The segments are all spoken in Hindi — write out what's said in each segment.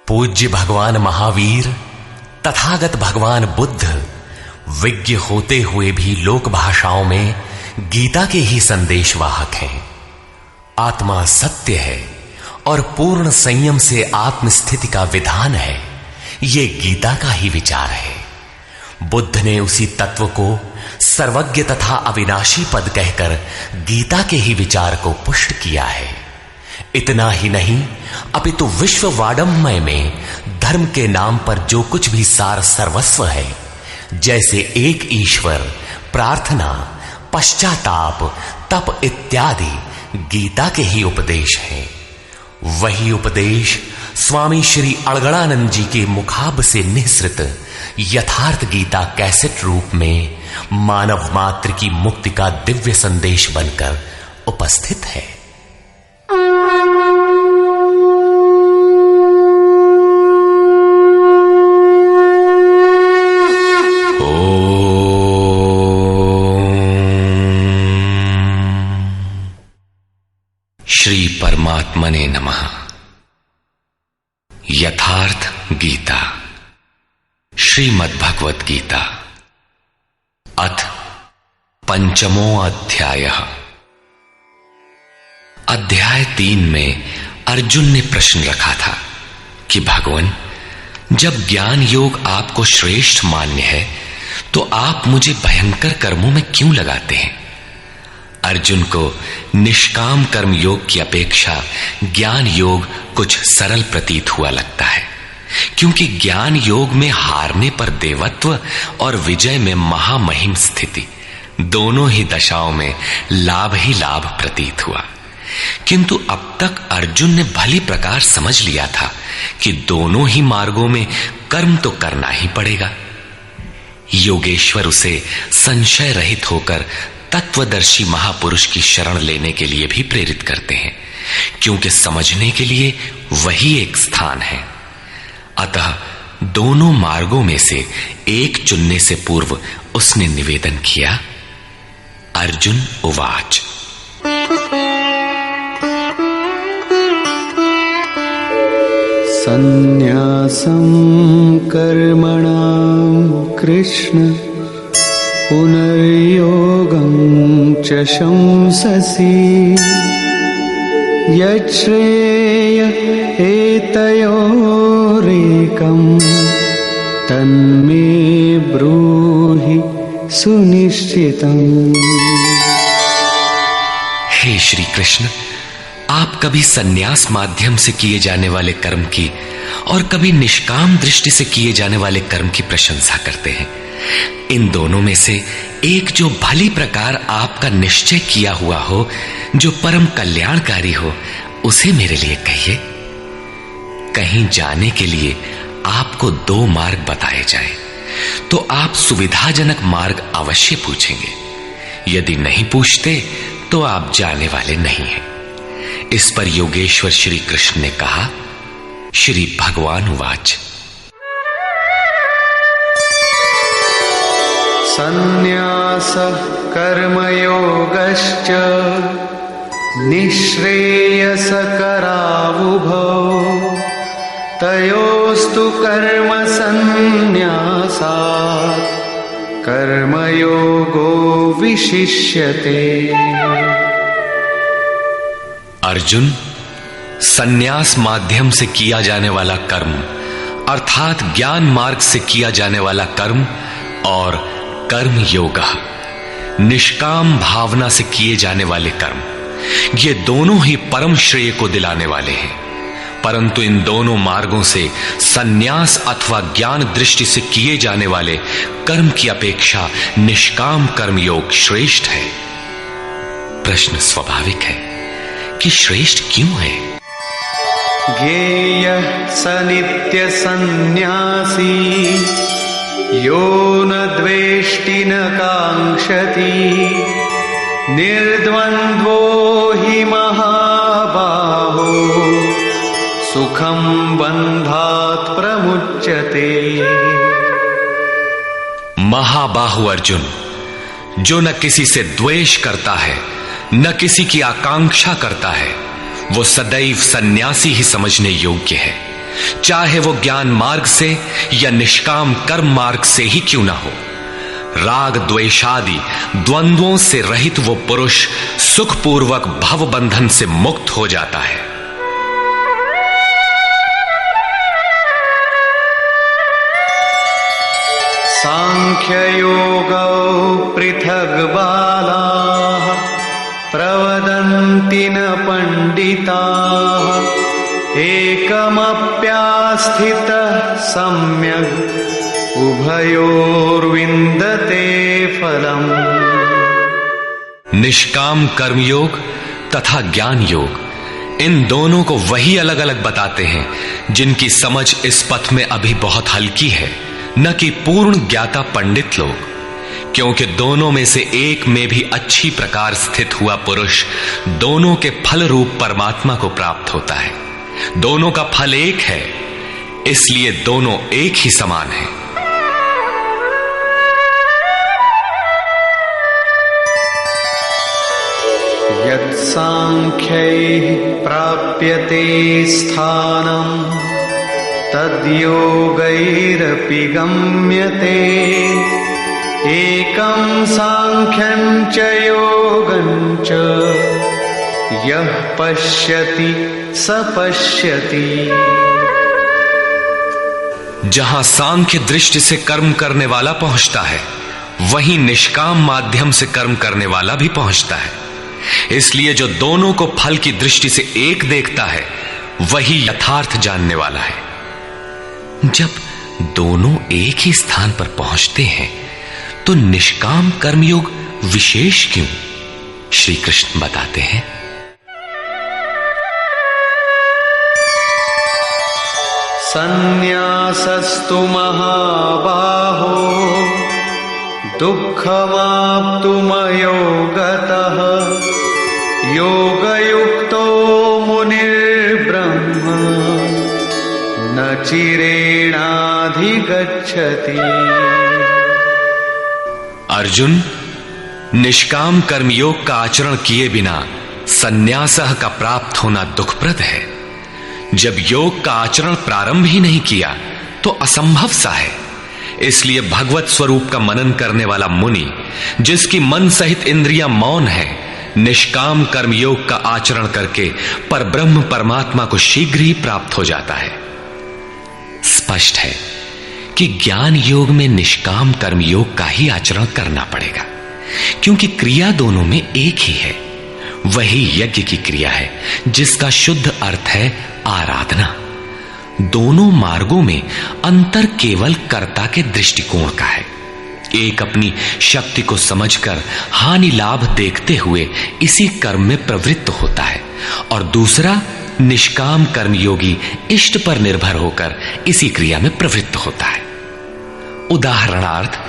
पूज्य भगवान महावीर तथागत भगवान बुद्ध विज्ञ होते हुए भी लोक भाषाओं में गीता के ही संदेशवाहक हैं। आत्मा सत्य है और पूर्ण संयम से आत्मस्थिति का विधान है, ये गीता का ही विचार है। बुद्ध ने उसी तत्व को सर्वज्ञ तथा अविनाशी पद कहकर गीता के ही विचार को पुष्ट किया है। इतना ही नहीं, अपितु विश्व वाडम्मय में धर्म के नाम पर जो कुछ भी सार सर्वस्व है, जैसे एक ईश्वर, प्रार्थना, पश्चाताप, तप इत्यादि गीता के ही उपदेश हैं। वही उपदेश स्वामी श्री अड़गड़ानंद जी के मुखाब से निःसृत यथार्थ गीता कैसेट रूप में मानव मात्र की मुक्ति का दिव्य संदेश बनकर उपस्थित है। श्री परमात्मने नमः। यथार्थ गीता, श्रीमद्भगवत गीता, अथ पंचमो अध्यायः। अध्याय 3 में अर्जुन ने प्रश्न रखा था कि भगवान, जब ज्ञान योग आपको श्रेष्ठ मान्य है तो आप मुझे भयंकर कर्मों में क्यों लगाते हैं? अर्जुन को निष्काम कर्म योग की अपेक्षा ज्ञान योग कुछ सरल प्रतीत हुआ लगता है, क्योंकि ज्ञान योग में हारने पर देवत्व और विजय में महामहिम स्थिति, दोनों ही दशाओं में लाभ ही लाभ प्रतीत हुआ। किंतु अब तक अर्जुन ने भली प्रकार समझ लिया था कि दोनों ही मार्गों में कर्म तो करना ही पड़ेगा। योगेश्वर उसे संशय रहित होकर तत्वदर्शी महापुरुष की शरण लेने के लिए भी प्रेरित करते हैं, क्योंकि समझने के लिए वही एक स्थान है। अतः दोनों मार्गों में से एक चुनने से पूर्व उसने निवेदन किया। अर्जुन उवाच। संन्यासं कर्मणां कृष्ण पुनर्योगं च शंससि यच्छ्रेय एतयोरेकं तन्मे ब्रूहि सुनिश्चितम्। हे श्री कृष्ण, आप कभी संन्यास माध्यम से किए जाने वाले कर्म की और कभी निष्काम दृष्टि से किए जाने वाले कर्म की प्रशंसा करते हैं। इन दोनों में से एक जो भली प्रकार आपका निश्चय किया हुआ हो, जो परम कल्याणकारी हो, उसे मेरे लिए कहिए। कहीं जाने के लिए आपको 2 मार्ग बताए जाएं, तो आप सुविधाजनक मार्ग अवश्य पूछेंगे। यदि नहीं पूछते तो आप जाने वाले नहीं हैं। इस पर योगेश्वर श्री कृष्ण ने कहा। श्री भगवान उवाच। संन्यासः कर्मयोगश्च निःश्रेयसकरावुभौ तयोस्तु कर्म संन्यासात् कर्मयोगो विशिष्यते। अर्जुन, संन्यास माध्यम से किया जाने वाला कर्म अर्थात ज्ञान मार्ग से किया जाने वाला कर्म और कर्म योग, निष्काम भावना से किए जाने वाले कर्म, ये दोनों ही परम श्रेय को दिलाने वाले हैं। परंतु इन दोनों मार्गों से संन्यास अथवा ज्ञान दृष्टि से किए जाने वाले कर्म की अपेक्षा निष्काम कर्म योग श्रेष्ठ है। प्रश्न स्वाभाविक है कि श्रेष्ठ क्यों है? ज्ञेयः स नित्य सन्न्यासी यो न द्वेष्टि न कांक्षति निर्द्वन्द्वो हि महाबाहो सुखं बन्धात् प्रमुच्यते। महाबाहु अर्जुन, जो न किसी से द्वेष करता है न किसी की आकांक्षा करता है, वो सदैव सन्यासी ही समझने योग्य है, चाहे वो ज्ञान मार्ग से या निष्काम कर्म मार्ग से ही क्यों ना हो। राग द्वेषादि द्वंद्वों से रहित वो पुरुष सुखपूर्वक भव बंधन से मुक्त हो जाता है। सांख्ययोगौ पृथग्बालाः प्रवदन्ति न पंडिताः एकमप्यास्थितः सम्यक् उभयोर्विन्दते फलम्। निष्काम कर्मयोग तथा ज्ञान योग, इन दोनों को वही अलग अलग बताते हैं जिनकी समझ इस पथ में अभी बहुत हल्की है, न कि पूर्ण ज्ञाता पंडित लोग। क्योंकि दोनों में से एक में भी अच्छी प्रकार स्थित हुआ पुरुष दोनों के फल रूप परमात्मा को प्राप्त होता है। दोनों का फल एक है, इसलिए दोनों एक ही समान है। यत् सांख्यैः प्राप्यते स्थानम् तद्योगैरपि गम्यते एकं सांख्यं च योगं च यः पश्यति स पश्यति। जहां सांख्य दृष्टि से कर्म करने वाला पहुंचता है, वहीं निष्काम माध्यम से कर्म करने वाला भी पहुंचता है। इसलिए जो दोनों को फल की दृष्टि से एक देखता है, वही यथार्थ जानने वाला है। जब दोनों एक ही स्थान पर पहुंचते हैं, तो निष्काम कर्मयोग विशेष क्यों? श्री कृष्ण बताते हैं, संन्यासस्तु महाबाहो दुःखमाप्तुमयो गतः योगयुक्तो मुनिर्ब्रह्म न चिरेणाधिगच्छति। अर्जुन, निष्काम कर्मयोग का आचरण किए बिना संन्यासः का प्राप्त होना दुखप्रद है। जब योग का आचरण प्रारंभ ही नहीं किया तो असंभव सा है। इसलिए भगवत स्वरूप का मनन करने वाला मुनि, जिसकी मन सहित इंद्रियां मौन है, निष्काम कर्मयोग का आचरण करके परब्रह्म परमात्मा को शीघ्र ही प्राप्त हो जाता है। स्पष्ट है कि ज्ञान योग में निष्काम कर्मयोग का ही आचरण करना पड़ेगा, क्योंकि क्रिया दोनों में एक ही है। वही यज्ञ की क्रिया है, जिसका शुद्ध अर्थ है आराधना। दोनों मार्गों में अंतर केवल कर्ता के दृष्टिकोण का है। एक अपनी शक्ति को समझकर हानि लाभ देखते हुए इसी कर्म में प्रवृत्त होता है, और दूसरा निष्काम कर्मयोगी इष्ट पर निर्भर होकर इसी क्रिया में प्रवृत्त होता है। उदाहरणार्थ,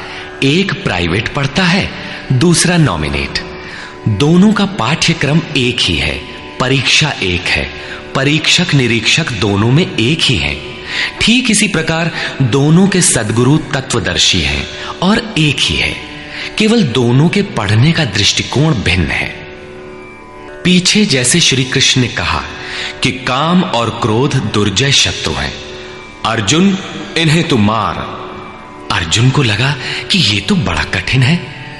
एक प्राइवेट पढ़ता है, दूसरा नॉमिनेट। दोनों का पाठ्यक्रम एक ही है, परीक्षा एक है, परीक्षक निरीक्षक दोनों में एक ही है। ठीक इसी प्रकार दोनों के सद्गुरु तत्वदर्शी हैं और एक ही है, केवल दोनों के पढ़ने का दृष्टिकोण भिन्न है। पीछे जैसे श्री कृष्ण ने कहा कि काम और क्रोध दुर्जय शत्रु हैं, अर्जुन इन्हें तू मार। अर्जुन को लगा कि ये तो बड़ा कठिन है,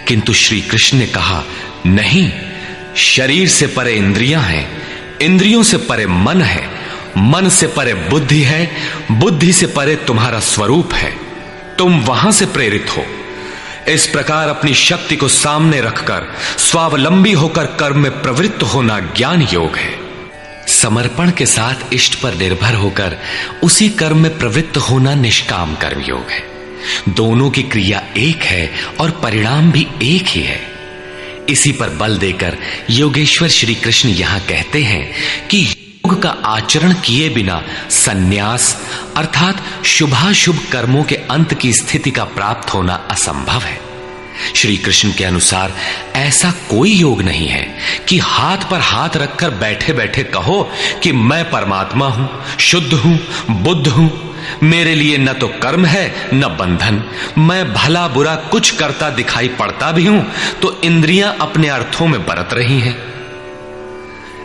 किंतु श्री कृष्ण ने कहा, नहीं, शरीर से परे इंद्रियां हैं, इंद्रियों से परे मन है, मन से परे बुद्धि है, बुद्धि से परे तुम्हारा स्वरूप है। तुम वहां से प्रेरित हो। इस प्रकार अपनी शक्ति को सामने रखकर स्वावलंबी होकर कर्म में प्रवृत्त होना ज्ञान योग है। समर्पण के साथ इष्ट पर निर्भर होकर उसी कर्म में प्रवृत्त होना निष्काम कर्म योग है। दोनों की क्रिया एक है और परिणाम भी एक ही है। इसी पर बल देकर योगेश्वर श्री कृष्ण यहां कहते हैं कि योग का आचरण किए बिना संन्यास अर्थात शुभाशुभ कर्मों के अंत की स्थिति का प्राप्त होना असंभव है। श्री कृष्ण के अनुसार ऐसा कोई योग नहीं है कि हाथ पर हाथ रखकर बैठे बैठे कहो कि मैं परमात्मा हूं, शुद्ध हूं, बुद्ध हूं, मेरे लिए न तो कर्म है न बंधन, मैं भला बुरा कुछ करता दिखाई पड़ता भी हूं तो इंद्रियां अपने अर्थों में बरत रही हैं।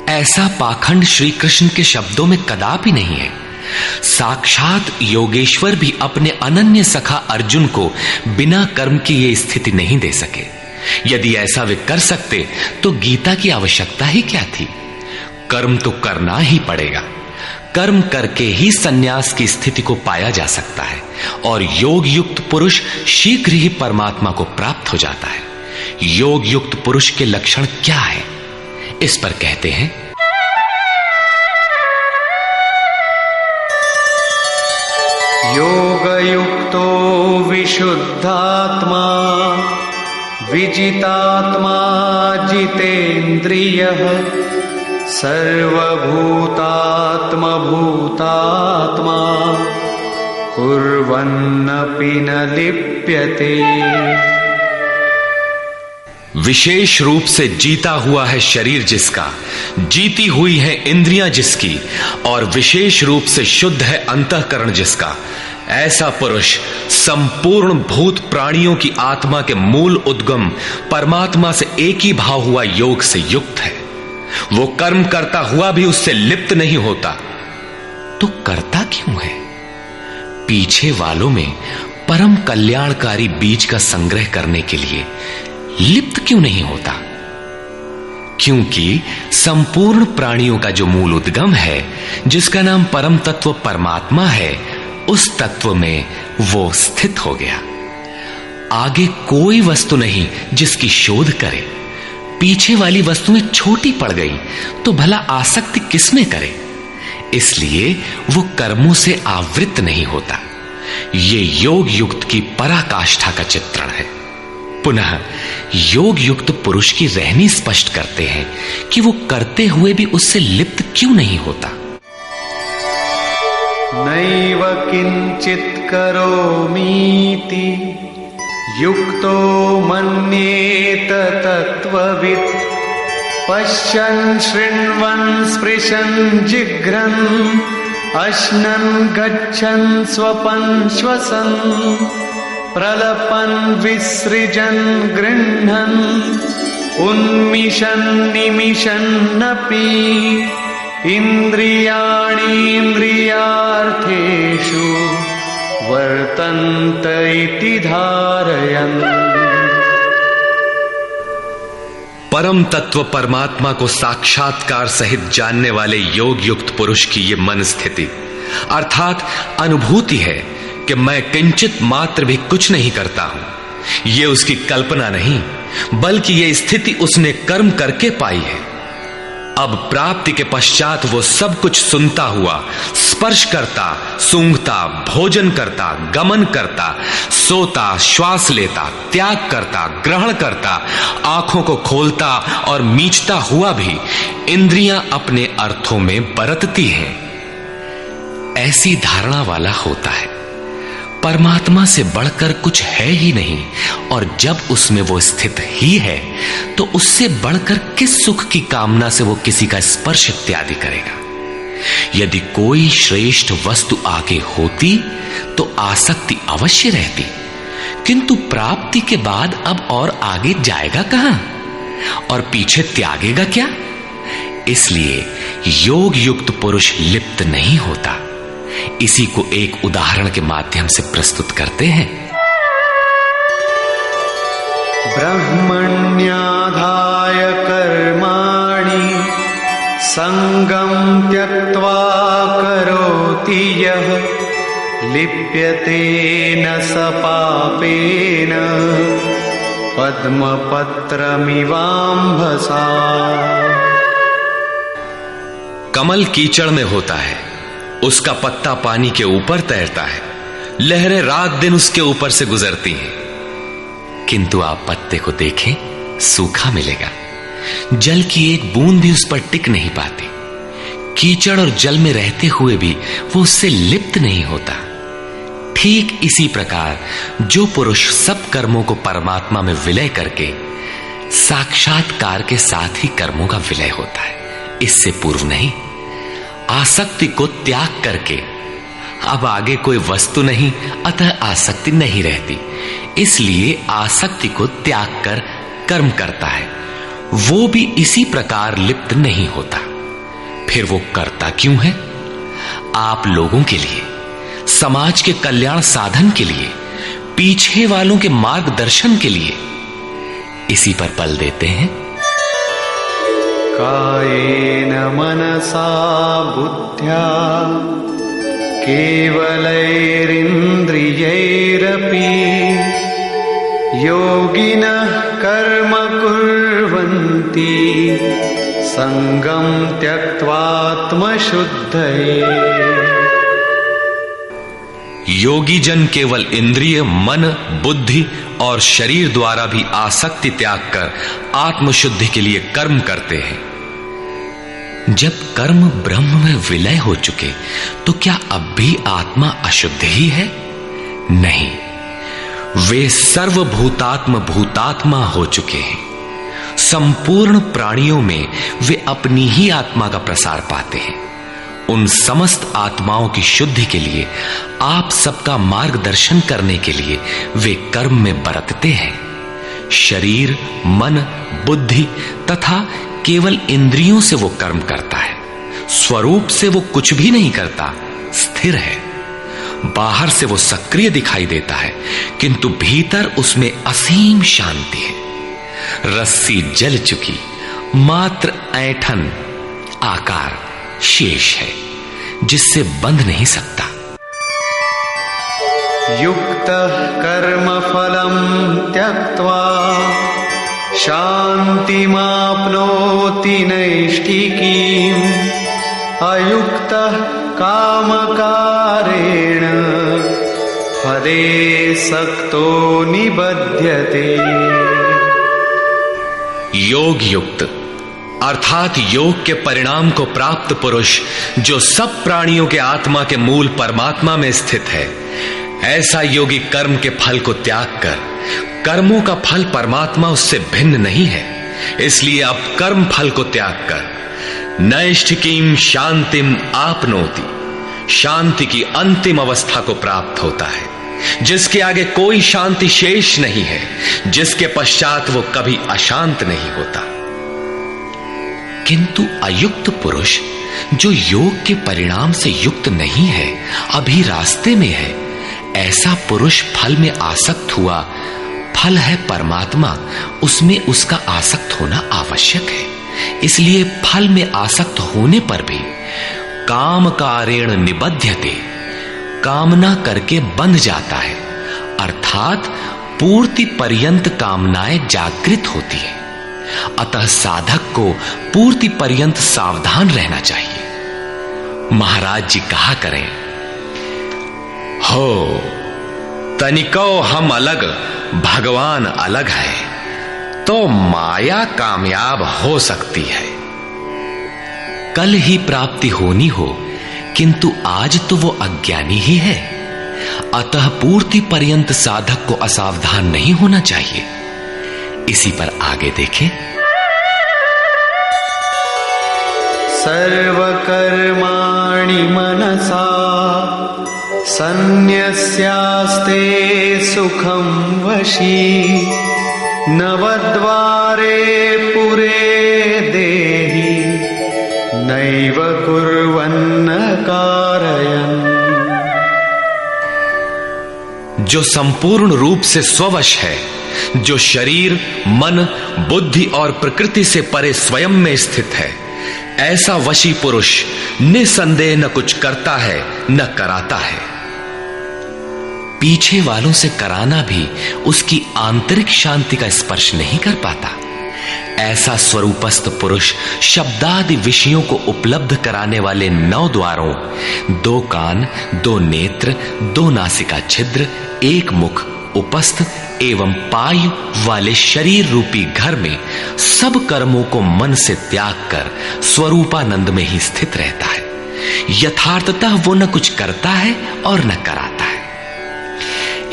ऐसा पाखंड श्री कृष्ण के शब्दों में कदापि नहीं है। साक्षात योगेश्वर भी अपने अनन्य सखा अर्जुन को बिना कर्म की ये स्थिति नहीं दे सके। यदि ऐसा वे कर सकते तो गीता की आवश्यकता ही क्या थी। कर्म तो करना ही पड़ेगा। कर्म करके ही सन्यास की स्थिति को पाया जा सकता है और योग युक्त पुरुष शीघ्र ही परमात्मा को प्राप्त हो जाता है। योग युक्त पुरुष के लक्षण क्या है, इस पर कहते हैं, योगयुक्तो विशुद्धात्मा विजितात्मा जितेन्द्रियः सर्वभूतात्मा भूतात्मा कुर्वन्नपि न लिप्यते। विशेष रूप से जीता हुआ है शरीर जिसका, जीती हुई है इंद्रियां जिसकी, और विशेष रूप से शुद्ध है अंतःकरण जिसका, ऐसा पुरुष संपूर्ण भूत प्राणियों की आत्मा के मूल उद्गम परमात्मा से एक ही भाव हुआ योग से युक्त है। वो कर्म करता हुआ भी उससे लिप्त नहीं होता। तो करता क्यों है? पीछे वालों में परम कल्याणकारी बीज का संग्रह करने के लिए लिप्त क्यों नहीं होता? क्योंकि संपूर्ण प्राणियों का जो मूल उद्गम है, जिसका नाम परम तत्व परमात्मा है, उस तत्व में वो स्थित हो गया। आगे कोई वस्तु नहीं जिसकी शोध करे। पीछे वाली वस्तुएं छोटी पड़ गई तो भला आसक्ति किसमें करे? इसलिए वो कर्मों से आवृत्त नहीं होता। ये योग युक्त की पराकाष्ठा का चित्रण है। पुनः योग युक्त पुरुष की रहनी स्पष्ट करते हैं कि वो करते हुए भी उससे लिप्त क्यों नहीं होता। नैव किंचित करोमीति युक्तो मन्येत तत्त्ववित् पश्यन् शृण्वन् स्पृशन् जिघ्रन् अश्नन् गच्छन् स्वपन् श्वसन् प्रलपन् विसृजन् गृह्णन् उन्मिषन् निमिषन्नपि इन्द्रियाणीन्द्रियार्थेषु वर्तन्त इति धारयन्। परम तत्व परमात्मा को साक्षात्कार सहित जानने वाले योग युक्त पुरुष की ये मन स्थिति अर्थात अनुभूति है कि मैं किंचित मात्र भी कुछ नहीं करता हूं। ये उसकी कल्पना नहीं, बल्कि ये स्थिति उसने कर्म करके पाई है। अब प्राप्ति के पश्चात वो सब कुछ सुनता हुआ, स्पर्श करता, सूंघता, भोजन करता, गमन करता, सोता, श्वास लेता, त्याग करता, ग्रहण करता, आंखों को खोलता और मीचता हुआ भी इंद्रियां अपने अर्थों में बरतती हैं। ऐसी धारणा वाला होता है परमात्मा से बढ़कर कुछ है ही नहीं, और जब उसमें वो स्थित ही है तो उससे बढ़कर किस सुख की कामना से वो किसी का स्पर्श इत्यादि करेगा। यदि कोई श्रेष्ठ वस्तु आगे होती तो आसक्ति अवश्य रहती, किंतु प्राप्ति के बाद अब और आगे जाएगा कहां और पीछे त्यागेगा क्या? इसलिए योग युक्त पुरुष लिप्त नहीं होता। इसी को एक उदाहरण के माध्यम से प्रस्तुत करते हैं। ब्रह्मण्याधाय कर्माणि संगं त्यक्त्वा करोति यः लिप्यते न स पापेन पद्मपत्रमिवाम्भसा। कमल कीचड़ में होता है, उसका पत्ता पानी के ऊपर तैरता है, लहरें रात दिन उसके ऊपर से गुजरती हैं, किंतु आप पत्ते को देखें सूखा मिलेगा। जल की एक बूंद भी उस पर टिक नहीं पाती। कीचड़ और जल में रहते हुए भी वो उससे लिप्त नहीं होता। ठीक इसी प्रकार जो पुरुष सब कर्मों को परमात्मा में विलय करके साक्षात्कार के साथ ही कर्मों का विलय होता है, इससे पूर्व नहीं। आसक्ति को त्याग करके अब आगे कोई वस्तु नहीं, अतः आसक्ति नहीं रहती, इसलिए आसक्ति को त्याग कर कर्म करता है। वो भी इसी प्रकार लिप्त नहीं होता। फिर वो करता क्यों है? आप लोगों के लिए, समाज के कल्याण साधन के लिए, पीछे वालों के मार्गदर्शन के लिए इसी पर बल देते हैं। कायेन मनसा बुद्ध्या केवलैरिन्द्रियैरपि योगिनः कर्म कुर्वन्ति संगम त्यक्त्वात्मशुद्धये। योगी जन केवल इंद्रिय, मन, बुद्धि और शरीर द्वारा भी आसक्ति त्याग कर आत्मशुद्धि के लिए कर्म करते हैं। जब कर्म ब्रह्म में विलय हो चुके तो क्या अब भी आत्मा अशुद्ध ही है? नहीं, वे सर्वभूतात्म भूतात्मा हो चुके हैं। संपूर्ण प्राणियों में वे अपनी ही आत्मा का प्रसार पाते हैं। उन समस्त आत्माओं की शुद्धि के लिए, आप सबका मार्गदर्शन करने के लिए वे कर्म में बरतते हैं। शरीर, मन, बुद्धि तथा केवल इंद्रियों से वो कर्म करता है। स्वरूप से वो कुछ भी नहीं करता, स्थिर है। बाहर से वो सक्रिय दिखाई देता है, किंतु भीतर उसमें असीम शांति है। रस्सी जल चुकी, मात्र ऐंठन आकार शेष है, जिससे बंध नहीं सकता। युक्तः कर्म फलं त्यक्त्वा शान्तिमाप्नोति नैष्ठिकीम् अयुक्तः कामकारेण फले सक्तो निबध्यते। योग युक्त अर्थात योग के परिणाम को प्राप्त पुरुष जो सब प्राणियों के आत्मा के मूल परमात्मा में स्थित है, ऐसा योगी कर्म के फल को त्याग कर, कर्मों का फल परमात्मा उससे भिन्न नहीं है, इसलिए अब कर्म फल को त्याग कर नैष्ठिकीम शांतिम आपनोति, शांति की अंतिम अवस्था को प्राप्त होता है, जिसके आगे कोई शांति शेष नहीं है, जिसके पश्चात वो कभी अशांत नहीं होता। किंतु अयुक्त पुरुष जो योग के परिणाम से युक्त नहीं है, अभी रास्ते में है, ऐसा पुरुष फल में आसक्त हुआ। फल है परमात्मा, उसमें उसका आसक्त होना आवश्यक है, इसलिए फल में आसक्त होने पर भी काम कारेण निबध्यते, कामना करके बंध जाता है, अर्थात पूर्ति पर्यंत कामनाएं जागृत होती है। अतः साधक को पूर्ति पर्यंत सावधान रहना चाहिए। महाराज जी कहा करें, हो तनिको हम अलग, भगवान अलग है, तो माया कामयाब हो सकती है। कल ही प्राप्ति होनी हो, किंतु आज तो वो अज्ञानी ही है। अतः पूर्ति पर्यंत साधक को असावधान नहीं होना चाहिए। इसी पर आगे देखें। सर्वकर्माणि मनसा सन्न्यस्यास्ते सुखं वशी नवद्वारे पुरे देहि नैव कुर्वन्न कारयन्। जो संपूर्ण रूप से स्ववश है, जो शरीर, मन, बुद्धि और प्रकृति से परे स्वयं में स्थित है, ऐसा वशी पुरुष निसंदेह न कुछ करता है न कराता है। पीछे वालों से कराना भी उसकी आंतरिक शांति का स्पर्श नहीं कर पाता। ऐसा स्वरूपस्थ पुरुष शब्दादि विषयों को उपलब्ध कराने वाले 9 द्वारों, 2 कान, 2 नेत्र, 2 नासिका छिद्र, 1 मुख, उपस्थ एवं पायु वाले शरीर रूपी घर में सब कर्मों को मन से त्याग कर स्वरूपानंद में ही स्थित रहता है। यथार्थतः वो न कुछ करता है और न कराता है।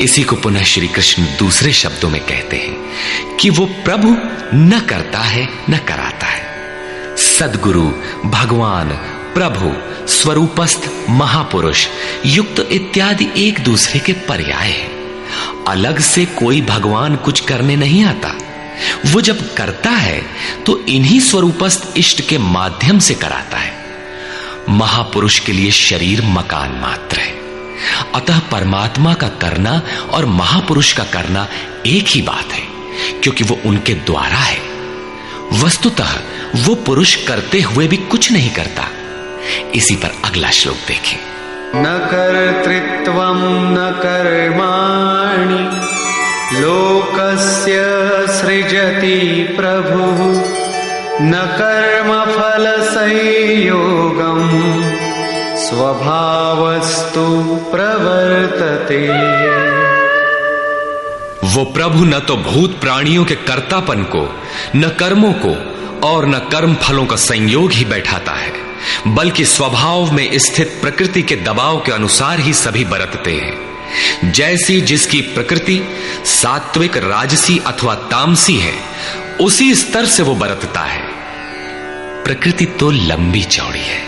इसी को पुनः श्री कृष्ण दूसरे शब्दों में कहते हैं कि वो प्रभु न करता है न कराता है। सद्गुरु, भगवान, प्रभु, स्वरूपस्थ, महापुरुष, युक्त इत्यादि एक दूसरे के पर्याय हैं। अलग से कोई भगवान कुछ करने नहीं आता। वो जब करता है तो इन्हीं स्वरूपस्थ इष्ट के माध्यम से कराता है। महापुरुष के लिए शरीर मकान मात्र है। अतः परमात्मा का करना और महापुरुष का करना एक ही बात है, क्योंकि वो उनके द्वारा है। वस्तुतः वो पुरुष करते हुए भी कुछ नहीं करता। इसी पर अगला श्लोक देखें। न कर्तृत्वं न कर्माणि लोकस्य सृजति प्रभुः न कर्मफल संयोगम् स्वभावस्तु प्रवर्तते। वो प्रभु न तो भूत प्राणियों के कर्तापन को, न कर्मों को और न कर्म फलों का संयोग ही बैठाता है, बल्कि स्वभाव में स्थित प्रकृति के दबाव के अनुसार ही सभी बरतते हैं। जैसी जिसकी प्रकृति सात्विक, राजसी अथवा तामसी है, उसी स्तर से वो बरतता है। प्रकृति तो लंबी चौड़ी है,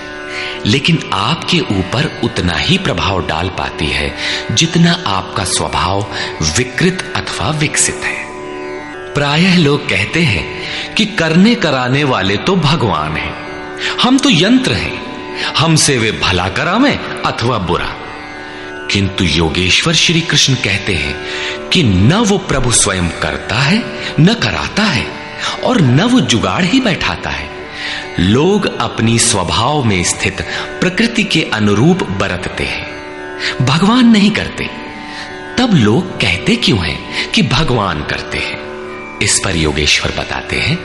लेकिन आपके ऊपर उतना ही प्रभाव डाल पाती है जितना आपका स्वभाव विकृत अथवा विकसित है। प्रायः लोग कहते हैं कि करने कराने वाले तो भगवान हैं, हम तो यंत्र हैं, हमसे वे भला करावें अथवा बुरा। किंतु योगेश्वर श्री कृष्ण कहते हैं कि न वो प्रभु स्वयं करता है, न कराता है, और न वो जुगाड़ ही बैठाता है। लोग अपनी स्वभाव में स्थित प्रकृति के अनुरूप बरतते हैं, भगवान नहीं करते। तब लोग कहते क्यों हैं कि भगवान करते हैं? इस पर योगेश्वर बताते हैं,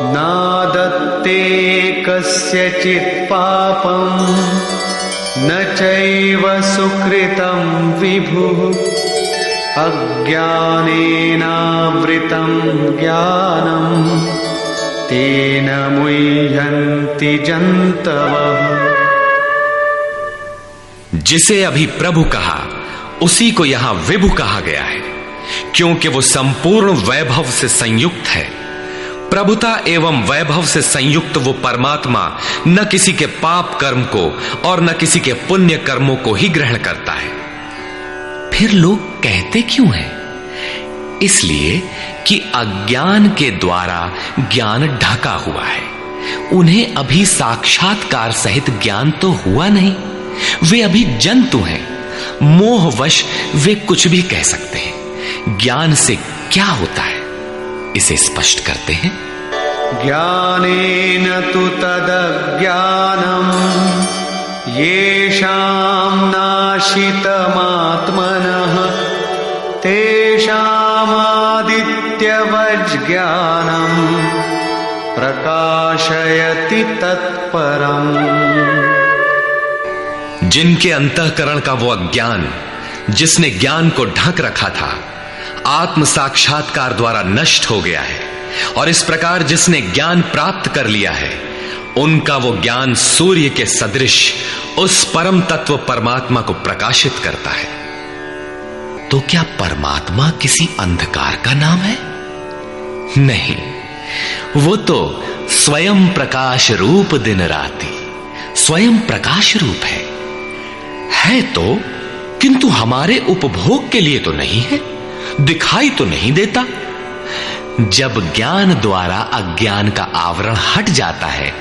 नादत्ते कस्यचित् पापं न चैव सुकृतं विभुः अज्ञानेनावृतं ज्ञानं तेन मुह्यन्ति जन्तवः। जिसे अभी प्रभु कहा उसी को यहां विभु कहा गया है, क्योंकि वो संपूर्ण वैभव से संयुक्त है। प्रभुता एवं वैभव से संयुक्त वो परमात्मा न किसी के पाप कर्म को और न किसी के पुण्य कर्मों को ही ग्रहण करता है। फिर लोग कहते क्यों हैं? इसलिए कि अज्ञान के द्वारा ज्ञान ढका हुआ है। उन्हें अभी साक्षात्कार सहित ज्ञान तो हुआ नहीं, वे अभी जंतु हैं। मोहवश वे कुछ भी कह सकते हैं। ज्ञान से क्या होता है, इसे स्पष्ट करते हैं। ज्ञानेन तु तदज्ञानम् येषां नाशितमात्मनः तेषामादित्यवज्ज्ञानम् प्रकाशयति तत्परम्। जिनके अंतःकरण का वो अज्ञान, जिसने ज्ञान को ढक रखा था, आत्म साक्षात्कार द्वारा नष्ट हो गया है, और इस प्रकार जिसने ज्ञान प्राप्त कर लिया है, उनका वो ज्ञान सूर्य के सदृश उस परम तत्व परमात्मा को प्रकाशित करता है। तो क्या परमात्मा किसी अंधकार का नाम है? नहीं, वो तो स्वयं प्रकाश रूप दिन राति, स्वयं प्रकाश रूप है तो, किंतु हमारे उपभोग के लिए तो नहीं है, दिखाई तो नहीं देता। जब ज्ञान द्वारा अज्ञान का आवरण हट जाता है,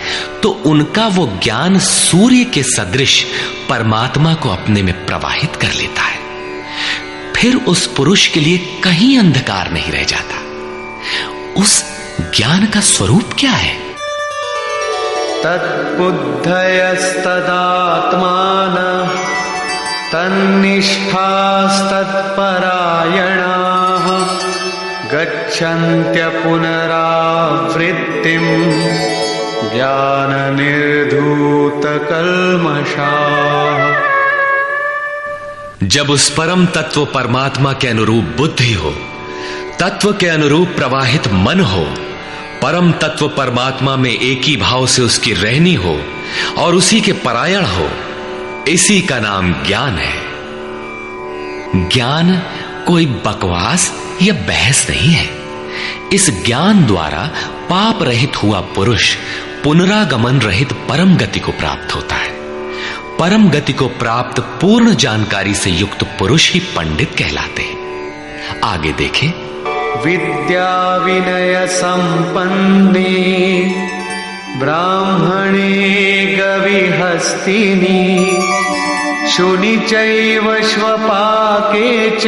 तो उनका वो ज्ञान सूर्य के सदृश परमात्मा को अपने में प्रवाहित कर लेता है। फिर उस पुरुष के लिए कहीं अंधकार नहीं रह जाता। उस ज्ञान का स्वरूप क्या है? तद्बुद्धयस्तदात्मानः तन्निष्ठास्तत्परायणाः गच्छन्त्य पुनरावृत्तिं ज्ञाननिर्धूतकल्मषाः। जब उस परम तत्व परमात्मा के अनुरूप बुद्धि हो, तत्व के अनुरूप प्रवाहित मन हो, परम तत्व परमात्मा में एक ही भाव से उसकी रहनी हो और उसी के परायण हो, इसी का नाम ज्ञान है। ज्ञान कोई बकवास या बहस नहीं है। इस ज्ञान द्वारा पाप रहित हुआ पुरुष पुनरागमन रहित परम गति को प्राप्त होता है। परम गति को प्राप्त पूर्ण जानकारी से युक्त पुरुष ही पंडित कहलाते हैं। आगे देखें। विद्या विनय संपन्ने ब्राह्मणे गविहस्तिनी शुनि चैव श्वपाके च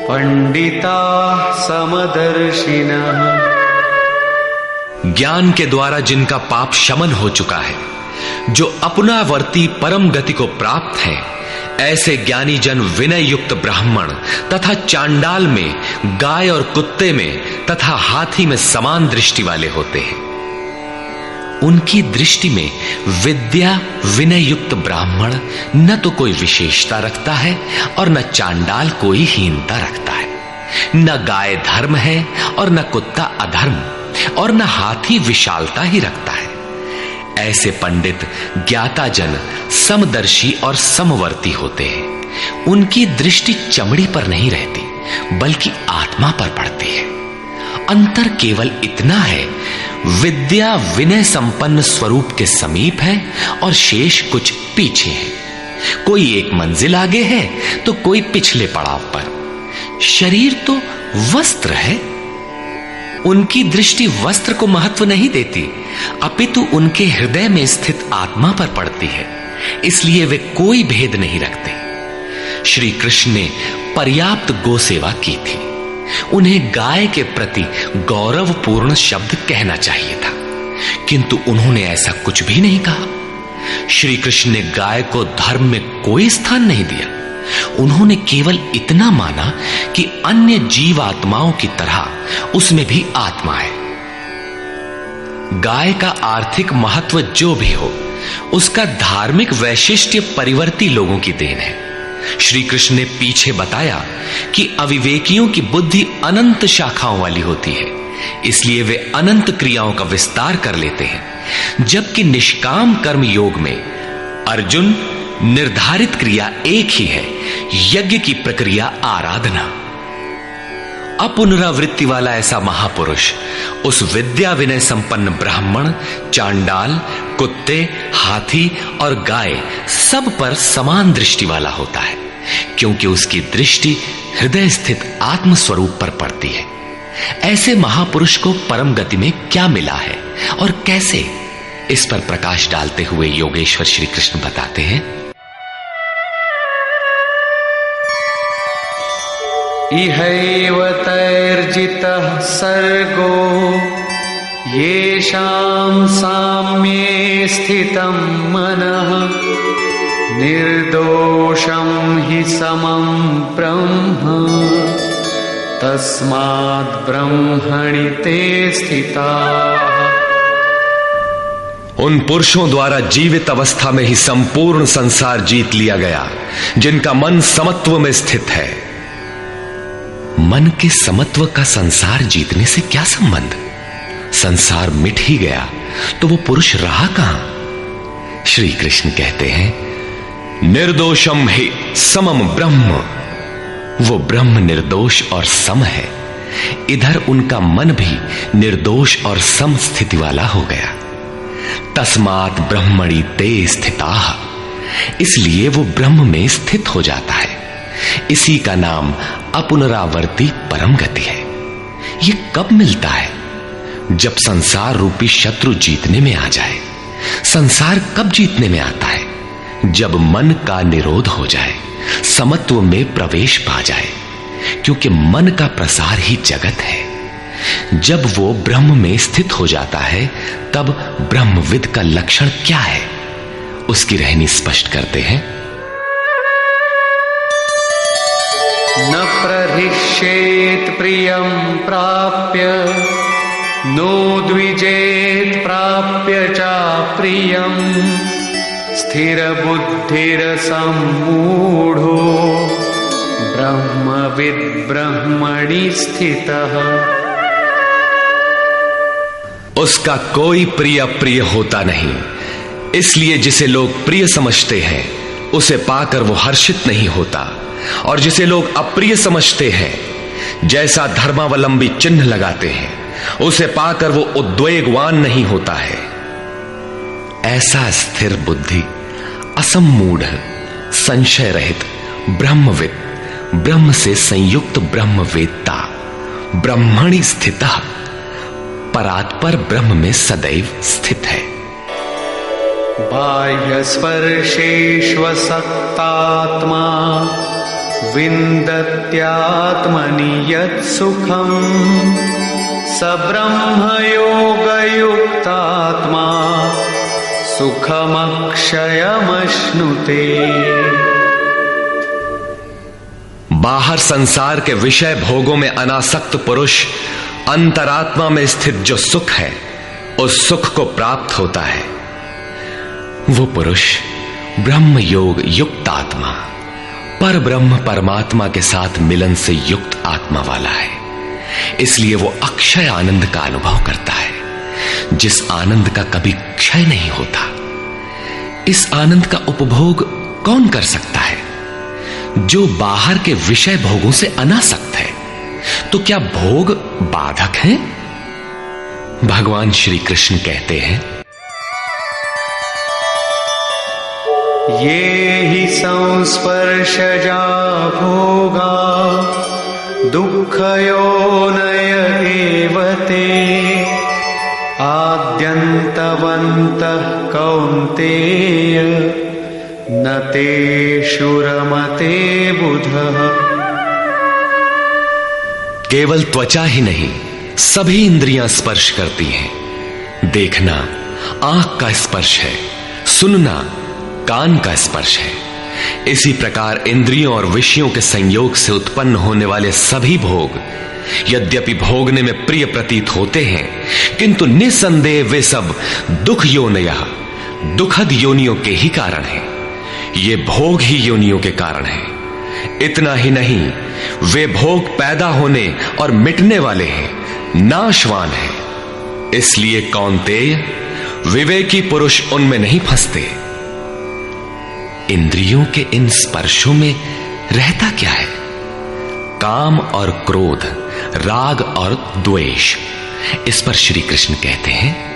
पंडिता समदर्शिनः। ज्ञान के द्वारा जिनका पाप शमन हो चुका है, जो अपनावर्ती परम गति को प्राप्त हैं, ऐसे ज्ञानी जन विनय युक्त ब्राह्मण तथा चांडाल में, गाय और कुत्ते में तथा हाथी में समान दृष्टि वाले होते हैं। उनकी दृष्टि में विद्या विनय युक्त ब्राह्मण न तो कोई विशेषता रखता है और न चांडाल कोई हीनता रखता है। न गाय धर्म है और न कुत्ता अधर्म, और न हाथी विशालता ही रखता है। ऐसे पंडित ज्ञाता जन समदर्शी और समवर्ती होते हैं। उनकी दृष्टि चमड़ी पर नहीं रहती बल्कि आत्मा पर पड़ती है। अंतर केवल इतना है, विद्या विनय संपन्न स्वरूप के समीप है और शेष कुछ पीछे है। कोई एक मंजिल आगे है तो कोई पिछले पड़ाव पर। शरीर तो वस्त्र है। उनकी दृष्टि वस्त्र को महत्व नहीं देती, अपितु उनके हृदय में स्थित आत्मा पर पड़ती है। इसलिए वे कोई भेद नहीं रखते। श्री कृष्ण ने पर्याप्त गो सेवा की थी। उन्हें गाय के प्रति गौरवपूर्ण शब्द कहना चाहिए था, किंतु उन्होंने ऐसा कुछ भी नहीं कहा। श्री कृष्ण ने गाय को धर्म में कोई स्थान नहीं दिया। उन्होंने केवल इतना माना कि अन्य जीवात्माओं की तरह उसमें भी आत्मा है। गाय का आर्थिक महत्व जो भी हो, उसका धार्मिक वैशिष्ट्य परिवर्ती लोगों की देन है। श्री कृष्ण ने पीछे बताया कि अविवेकियों की बुद्धि अनंत शाखाओं वाली होती है, इसलिए वे अनंत क्रियाओं का विस्तार कर लेते हैं। जबकि निष्काम कर्म योग में अर्जुन निर्धारित क्रिया एक ही है, यज्ञ की प्रक्रिया आराधना। अपुनरावृत्ति वाला ऐसा महापुरुष उस विद्या विनय संपन्न ब्राह्मण, चांडाल, कुत्ते, हाथी और गाय सब पर समान दृष्टि वाला होता है, क्योंकि उसकी दृष्टि हृदय स्थित आत्म स्वरूप पर पड़ती है। ऐसे महापुरुष को परम गति में क्या मिला है और कैसे, इस पर प्रकाश डालते हुए योगेश्वर श्री कृष्ण बताते हैं। इहैव तैर्जितः सर्गो येषां साम्ये स्थितं मनः निर्दोषं हि समं ब्रह्म तस्माद् ब्रह्मणि ते स्थिताः। उन पुरुषों द्वारा जीवित अवस्था में ही संपूर्ण संसार जीत लिया गया, जिनका मन समत्व में स्थित है। मन के समत्व का संसार जीतने से क्या संबंध? संसार मिट ही गया तो वो पुरुष रहा कहां? श्री कृष्ण कहते हैं, निर्दोषम हि समम ब्रह्म। वो ब्रह्म निर्दोष और सम है। इधर उनका मन भी निर्दोष और सम स्थिति वाला हो गया। तस्मात् ब्रह्मणि ते स्थिताः, इसलिए वो ब्रह्म में स्थित हो जाता है। इसी का नाम अपुनरावर्ती परम गति है। ये कब मिलता है? जब संसार रूपी शत्रु जीतने में आ जाए। संसार कब जीतने में आता है? जब मन का निरोध हो जाए, समत्व में प्रवेश पा जाए, क्योंकि मन का प्रसार ही जगत है। जब वो ब्रह्म में स्थित हो जाता है, तब ब्रह्मविद का लक्षण क्या है, उसकी रहनी स्पष्ट करते हैं। न प्रहिष्येत् प्रियं प्राप्य नो द्विजेत् प्राप्य चाप्रियं स्थिरबुद्धिरसम्मूढो ब्रह्मविद् ब्रह्मणि स्थितः। उसका कोई प्रिय अप्रिय होता नहीं, इसलिए जिसे लोग प्रिय समझते हैं उसे पाकर वो हर्षित नहीं होता, और जिसे लोग अप्रिय समझते हैं, जैसा धर्मावलंबी चिन्ह लगाते हैं, उसे पाकर वो उद्वेगवान नहीं होता है। ऐसा स्थिर बुद्धि, असम्मूढ़, संशय रहित ब्रह्मविद, ब्रह्म से संयुक्त ब्रह्मवेत्ता, ब्रह्मणि स्थितः, परात्पर ब्रह्म में सदैव स्थित है। बाह्य स्पर्शेष्वसक्तात्मा विन्दत्यात्मनि यत् सुखम् स ब्रह्मयोगयुक्तात्मा सुखमक्षयमश्नुते। बाहर संसार के विषय भोगों में अनासक्त पुरुष अंतरात्मा में स्थित जो सुख है उस सुख को प्राप्त होता है। वो पुरुष ब्रह्म योग युक्त आत्मा, पर ब्रह्म परमात्मा के साथ मिलन से युक्त आत्मा वाला है। इसलिए वो अक्षय आनंद का अनुभव करता है, जिस आनंद का कभी क्षय नहीं होता। इस आनंद का उपभोग कौन कर सकता है? जो बाहर के विषय भोगों से अनासक्त है। तो क्या भोग बाधक हैं? भगवान श्री कृष्ण कहते हैं, ये हि संस्पर्शजा भोगा दुःखयोनय एव ते आद्यन्तवन्तः कौन्तेय न तेषु रमते बुधः। केवल त्वचा ही नहीं, सभी इंद्रियां स्पर्श करती हैं। देखना आंख का स्पर्श है, सुनना कान का स्पर्श है। इसी प्रकार इंद्रियों और विषयों के संयोग से उत्पन्न होने वाले सभी भोग यद्यपि भोगने में प्रिय प्रतीत होते हैं, किंतु निसंदेह वे सब दुख योनयः, दुखद योनियों के ही कारण हैं। ये भोग ही योनियों के कारण हैं। इतना ही नहीं, वे भोग पैदा होने और मिटने वाले हैं, नाशवान हैं। इसलिए कौन्तेय, विवेकी पुरुष उनमें नहीं फंसते। इंद्रियों के इन स्पर्शों में रहता क्या है? काम और क्रोध, राग और द्वेष। इस पर श्री कृष्ण कहते हैं,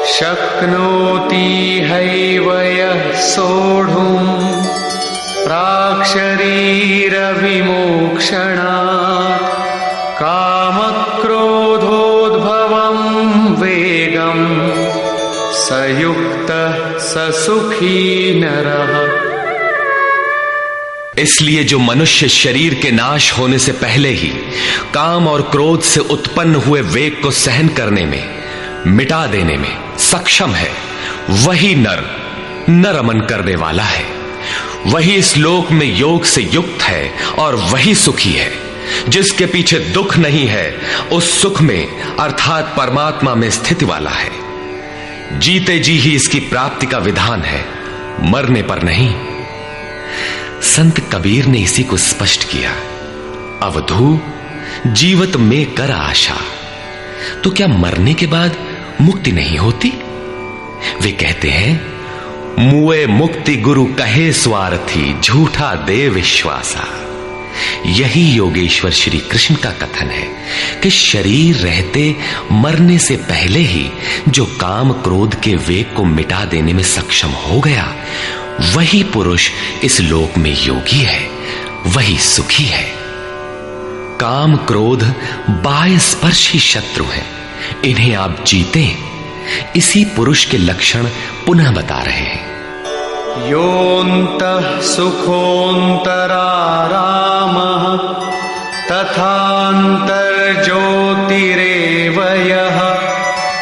शक्नोति हैव यः सोढुम् प्राक्शरीरविमोक्षणात् कामक्रोधोद्भवम् वेगम् स युक्तः स सुखी नरः। इसलिए जो मनुष्य शरीर के नाश होने से पहले ही काम और क्रोध से उत्पन्न हुए वेग को सहन करने में, मिटा देने में सक्षम है, वही न रमन करने वाला है। वही इस लोक में योग से युक्त है और वही सुखी है। जिसके पीछे दुख नहीं है, उस सुख में अर्थात परमात्मा में स्थिति वाला है। जीते जी ही इसकी प्राप्ति का विधान है, मरने पर नहीं। संत कबीर ने इसी को स्पष्ट किया, अवधू जीवत में कर आशा। तो क्या मरने के बाद मुक्ति नहीं होती? वे कहते हैं, मुए मुक्ति गुरु कहे स्वार्थी, झूठा दे विश्वासा। यही योगेश्वर श्री कृष्ण का कथन है कि शरीर रहते मरने से पहले ही जो काम क्रोध के वेग को मिटा देने में सक्षम हो गया, वही पुरुष इस लोक में योगी है, वही सुखी है। काम क्रोध बाह्य स्पर्श ही शत्रु है, इन्हें आप जीते। इसी पुरुष के लक्षण पुनः बता रहे हैं, योऽन्तः सुखोऽन्तरारामः तथान्तर्ज्योतिरेव यः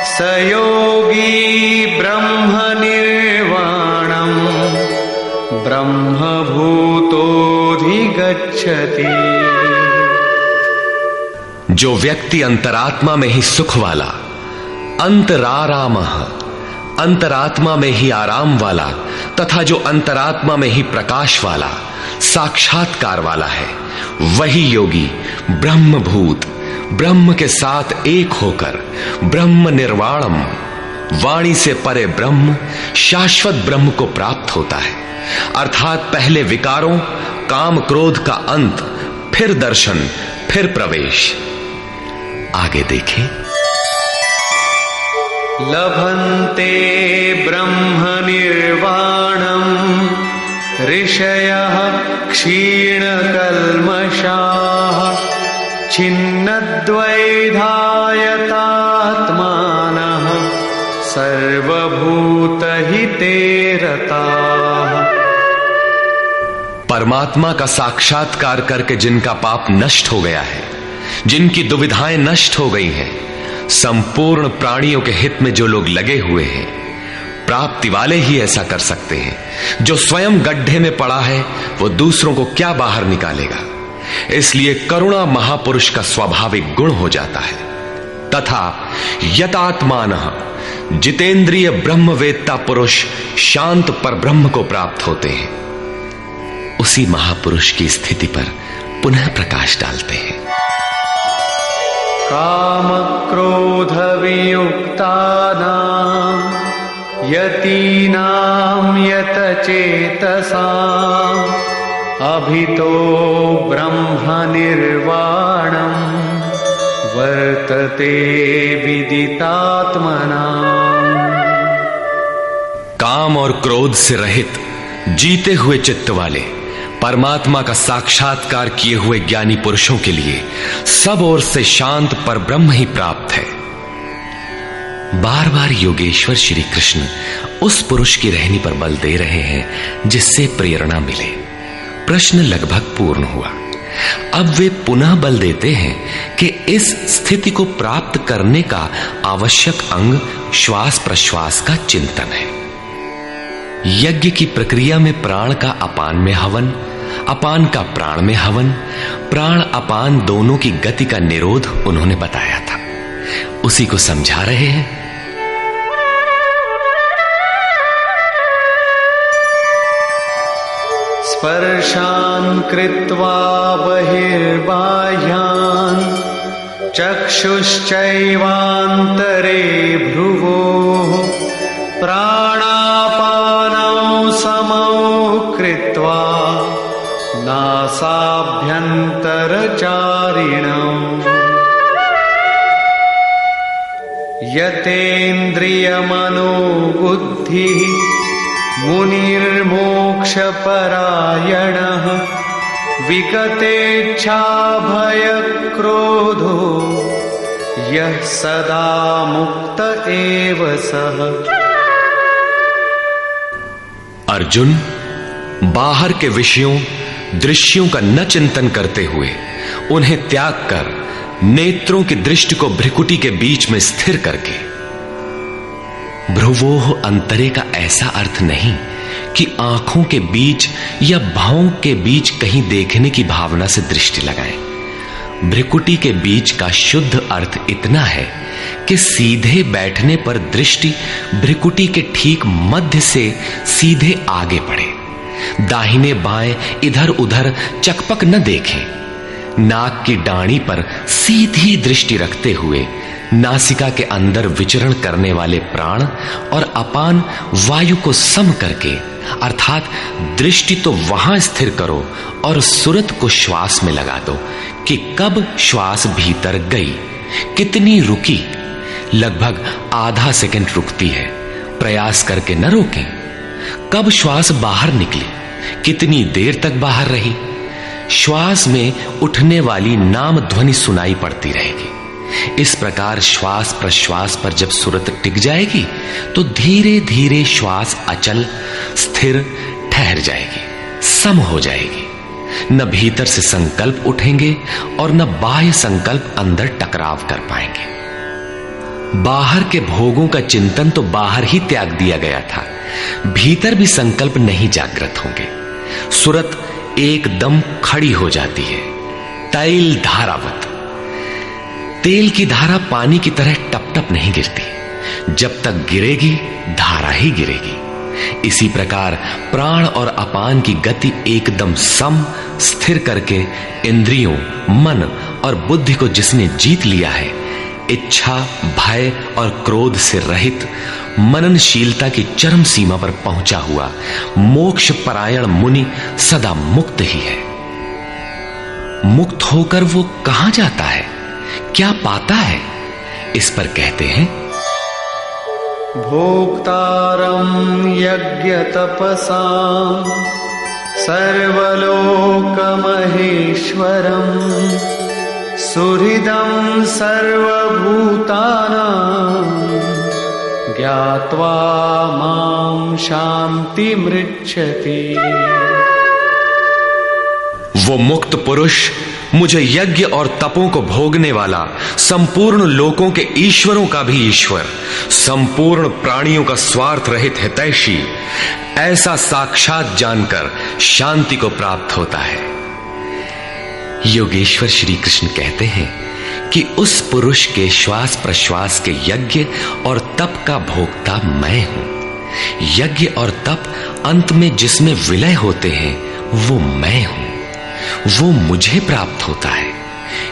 स योगी ब्रह्मनिर्वाणम् ब्रह्मभूतोऽधिगच्छति। जो व्यक्ति अंतरात्मा में ही सुख वाला, अंतरारामः, अंतरात्मा में ही आराम वाला, तथा जो अंतरात्मा में ही प्रकाश वाला, साक्षात्कार वाला है, वही योगी ब्रह्मभूत, ब्रह्म के साथ एक होकर ब्रह्म निर्वाणम, वाणी से परे ब्रह्म, शाश्वत ब्रह्म को प्राप्त होता है। अर्थात पहले विकारों, काम क्रोध का अंत, फिर दर्शन, फिर प्रवेश। आगे देखें, लभन्ते ब्रह्म निर्वाणम् ऋषयः क्षीणकल्मषाः छिन्नद्वैधायतात्मानः सर्वभूतहिते रताः। परमात्मा का साक्षात्कार करके जिनका पाप नष्ट हो गया है, जिनकी दुविधाएं नष्ट हो गई हैं, संपूर्ण प्राणियों के हित में जो लोग लगे हुए हैं, प्राप्ति वाले ही ऐसा कर सकते हैं। जो स्वयं गड्ढे में पड़ा है वो दूसरों को क्या बाहर निकालेगा। इसलिए करुणा महापुरुष का स्वाभाविक गुण हो जाता है। तथा यतात्मानः, जितेंद्रिय ब्रह्मवेत्ता पुरुष शांत पर ब्रह्म को प्राप्त होते हैं, उसी महापुरुष की स्थिति पर पुनः प्रकाश डालते हैं। काम क्रोध वियुक्तानां यतीनां यतचेतसाम् अभितो ब्रह्म निर्वाणं वर्तते विदितात्मनाम्। काम और क्रोध से रहित जीते हुए चित्त वाले परमात्मा का साक्षात्कार किए हुए ज्ञानी पुरुषों के लिए सब ओर से शांत पर ब्रह्म ही प्राप्त है। बार बार योगेश्वर श्री कृष्ण उस पुरुष की रहनी पर बल दे रहे हैं जिससे प्रेरणा मिले। प्रश्न लगभग पूर्ण हुआ। अब वे पुनः बल देते हैं कि इस स्थिति को प्राप्त करने का आवश्यक अंग श्वास प्रश्वास का चिंतन है। यज्ञ की प्रक्रिया में प्राण का अपान में हवन, अपान का प्राण में हवन, प्राण अपान दोनों की गति का निरोध उन्होंने बताया था, उसी को समझा रहे हैं। स्पर्शान् कृत्वा बहिर्बाह्यान् चक्षुश्चैवान्तरे भ्रुवोः प्राणापानौ समौ कृत्वा नासाभ्यन्तरचारिणम् यतेन्द्रियमनोबुद्धिः मुनिर्मोक्षपरायणः विगतेच्छाभयक्रोधो यः सदा मुक्त एव सः। अर्जुन, बाहर के विषयों दृश्यों का न चिंतन करते हुए उन्हें त्याग कर नेत्रों की दृष्टि को भ्रिकुटी के बीच में स्थिर करके, भ्रुवोः अंतरे का ऐसा अर्थ नहीं कि आंखों के बीच या भावों के बीच कहीं देखने की भावना से दृष्टि लगाएं। भ्रिकुटी के बीच का शुद्ध अर्थ इतना है कि सीधे बैठने पर दृष्टि भ्रिकुटी के ठीक मध्य से सीधे आगे बढ़े। दाहिने बाएं इधर उधर चकपक न देखें। नाक की डाणी पर सीधी दृष्टि रखते हुए नासिका के अंदर विचरण करने वाले प्राण और अपान वायु को सम करके, अर्थात दृष्टि तो वहां स्थिर करो और सुरत को श्वास में लगा दो कि कब श्वास भीतर गई, कितनी रुकी। लगभग आधा सेकंड रुकती है, प्रयास करके न रोकें। कब श्वास बाहर निकली, कितनी देर तक बाहर रही। श्वास में उठने वाली नाम ध्वनि सुनाई पड़ती रहेगी। इस प्रकार श्वास प्रश्वास पर जब सुरत टिक जाएगी तो धीरे धीरे श्वास अचल स्थिर ठहर जाएगी, सम हो जाएगी। न भीतर से संकल्प उठेंगे और न बाह्य संकल्प अंदर टकराव कर पाएंगे। बाहर के भोगों का चिंतन तो बाहर ही त्याग दिया गया था, भीतर भी संकल्प नहीं जागृत होंगे। सुरत एकदम खड़ी हो जाती है, तैल धारावत। तेल की धारा पानी की तरह टप टप नहीं गिरती, जब तक गिरेगी धारा ही गिरेगी। इसी प्रकार प्राण और अपान की गति एकदम सम स्थिर करके इंद्रियों, मन और बुद्धि को जिसने जीत लिया है, इच्छा, भय और क्रोध से रहित मननशीलता की चरम सीमा पर पहुंचा हुआ मोक्ष परायण मुनि सदा मुक्त ही है। मुक्त होकर वो कहां जाता है, क्या पाता है, इस पर कहते हैं भोक्तारं यज्ञ तपसां सर्वलोकमहेश्वरं सुहृदं सर्वभूतानां ज्ञात्वा मां शान्तिमृच्छति। वो मुक्त पुरुष, मुझे यज्ञ और तपों को भोगने वाला, संपूर्ण लोकों के ईश्वरों का भी ईश्वर, संपूर्ण प्राणियों का स्वार्थ रहित हितैषी, ऐसा साक्षात जानकर शांति को प्राप्त होता है। योगेश्वर श्री कृष्ण कहते हैं कि उस पुरुष के श्वास प्रश्वास के यज्ञ और तप का भोक्ता मैं हूं। यज्ञ और तप अंत में जिसमें विलय होते हैं वो मैं हूं, वो मुझे प्राप्त होता है।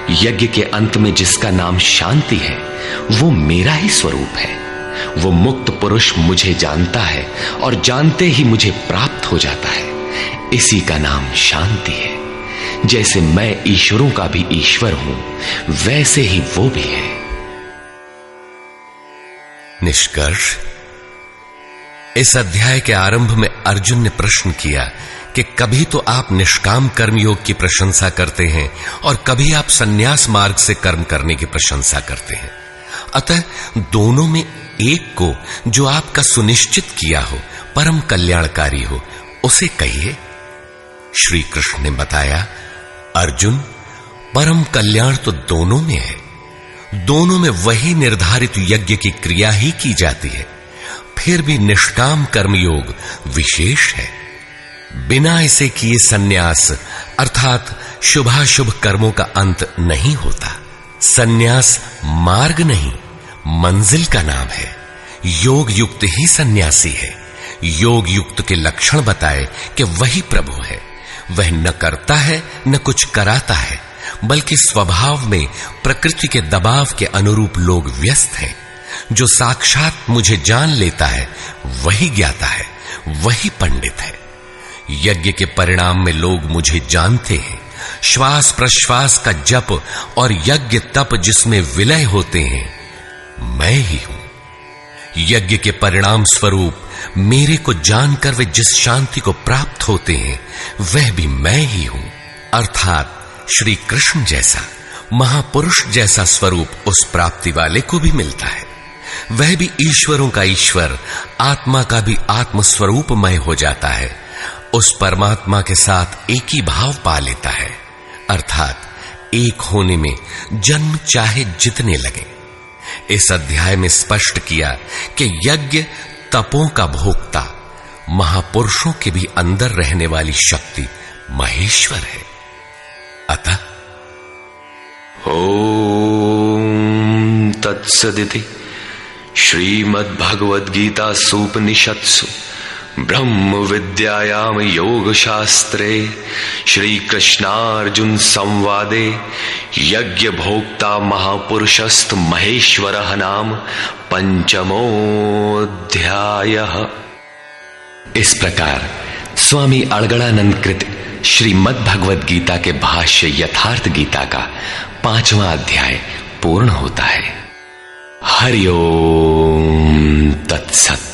यज्ञ के अंत में जिसका नाम शांति है वो मेरा ही स्वरूप है। वो मुक्त पुरुष मुझे जानता है और जानते ही मुझे प्राप्त हो जाता है। इसी का नाम शांति है। जैसे मैं ईश्वरों का भी ईश्वर हूं, वैसे ही वो भी है। निष्कर्ष, इस अध्याय के आरंभ में अर्जुन ने प्रश्न किया कि कभी तो आप निष्काम कर्मयोग की प्रशंसा करते हैं और कभी आप संन्यास मार्ग से कर्म करने की प्रशंसा करते हैं। अतः दोनों में एक को जो आपका सुनिश्चित किया हो, परम कल्याणकारी हो, उसे कहिए। श्री कृष्ण ने बताया, अर्जुन, परम कल्याण तो दोनों में है। दोनों में वही निर्धारित यज्ञ की क्रिया ही की जाती है। फिर भी निष्काम कर्मयोग विशेष है। बिना इसे किए सन्यास अर्थात शुभाशुभ कर्मों का अंत नहीं होता। सन्यास मार्ग नहीं, मंजिल का नाम है। योग युक्त ही सन्यासी है। योग युक्त के लक्षण बताए कि वही प्रभु है। वह न करता है न कुछ कराता है, बल्कि स्वभाव में प्रकृति के दबाव के अनुरूप लोग व्यस्त हैं। जो साक्षात मुझे जान लेता है वही ज्ञाता है, वही पंडित है। यज्ञ के परिणाम में लोग मुझे जानते हैं। श्वास प्रश्वास का जप और यज्ञ तप जिसमें विलय होते हैं, मैं ही हूं। यज्ञ के परिणाम स्वरूप मेरे को जानकर वे जिस शांति को प्राप्त होते हैं, वह भी मैं ही हूं। अर्थात श्री कृष्ण जैसा महापुरुष जैसा स्वरूप उस प्राप्ति वाले को भी मिलता है। वह भी ईश्वरों का ईश्वर, आत्मा का भी आत्म स्वरूपमय हो जाता है। उस परमात्मा के साथ एक ही भाव पा लेता है। अर्थात एक होने में जन्म चाहे जितने लगे। इस अध्याय में स्पष्ट किया कि यज्ञ तपों का भोक्ता महापुरुषों के भी अंदर रहने वाली शक्ति महेश्वर है। अतः ओम तत्सदिति श्रीमद्भगवद्गीता सूपनिषत्सु ब्रह्म विद्यायाम योग शास्त्रे श्री कृष्णार्जुन संवादे यज्ञ भोक्ता महापुरुषस्त महेश्वरः नाम पंचमोऽध्यायः। इस प्रकार स्वामी अड़गड़ानंद कृत श्रीमद् भगवद गीता के भाष्य यथार्थ गीता का 5वां अध्याय पूर्ण होता है। हरि ओम तत्सत।